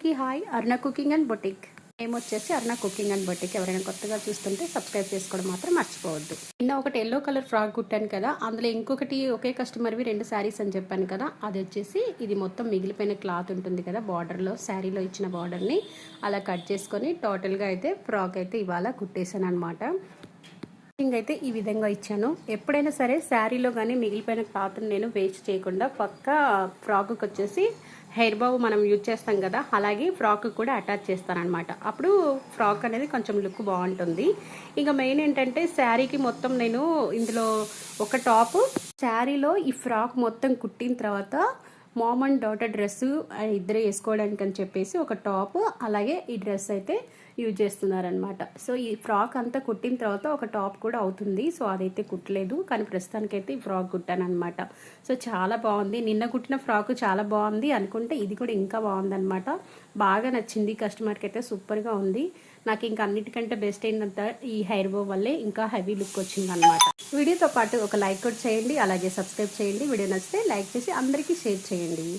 అందరికీ hi. Aruna cooking and boutique. వచ్చేసి అరుణ cooking and boutique. ఎవరైనా కొత్తగా చూస్తుంటే సబ్స్క్రైబ్ చేసుకోవడం మాత్రం మర్చిపోవద్దు. నిన్న ఒకటి ఎల్లో కలర్ ఫ్రాక్ కుట్టాను కదా, అందులో ఇంకొకటి ఒకే కస్టమర్వి 2 శారీస్ అని చెప్పాను కదా, అది వచ్చేసి ఇది మొత్తం మిగిలిపోయిన క్లాత్ ఉంటుంది కదా, బార్డర్లో శారీలో ఇచ్చిన బార్డర్ని అలా కట్ చేసుకొని టోటల్గా అయితే ఫ్రాక్ అయితే ఇవాళ కుట్టేశాను అనమాట. అయితే ఈ విధంగా ఇచ్చాను. ఎప్పుడైనా సరే శారీలో కానీ మిగిలిపోయిన క్లాత్ని నేను వేస్ట్ చేయకుండా పక్కా ఫ్రాక్కి వచ్చేసి హెయిర్ బౌ మనం యూజ్ చేస్తాం కదా, అలాగే ఫ్రాక్ కూడా అటాచ్ చేస్తానన్నమాట. అప్పుడు ఫ్రాక్ అనేది కొంచెం లుక్ బాగుంటుంది. ఇంకా మెయిన్ ఏంటంటే శారీకి మొత్తం నేను ఇందులో ఒక టాప్, శారీలో ఈ ఫ్రాక్ మొత్తం కుట్టిన తర్వాత మామ్ అండ్ డాటర్ డ్రెస్ ఇద్దరు వేసుకోవడానికి అని చెప్పేసి ఒక టాప్, అలాగే ఈ డ్రెస్ అయితే యూజ్ చేస్తున్నారనమాట. సో ఈ ఫ్రాక్ అంతా కుట్టిన తర్వాత ఒక టాప్ కూడా అవుతుంది. సో అదైతే కుట్టలేదు, కానీ ప్రస్తుతానికైతే ఈ ఫ్రాక్ కుట్టాను అనమాట. సో చాలా బాగుంది. నిన్న కుట్టిన ఫ్రాక్ చాలా బాగుంది అనుకుంటే ఇది కూడా ఇంకా బాగుందనమాట. బాగా నచ్చింది కస్టమర్కి అయితే, సూపర్గా ఉంది. నాకు ఇంకా అన్నిటికంటే బెస్ట్ ఏంటంటే ఈ హెయిర్ బో వల్లే ఇంకా హెవీ లుక్ వచ్చింది అనమాట. వీడియోతో పాటు ఒక లైక్ కూడా చేయండి, అలాగే సబ్స్క్రైబ్ చేయండి. వీడియో నచ్చితే లైక్ చేసి అందరికీ షేర్ చేయండి.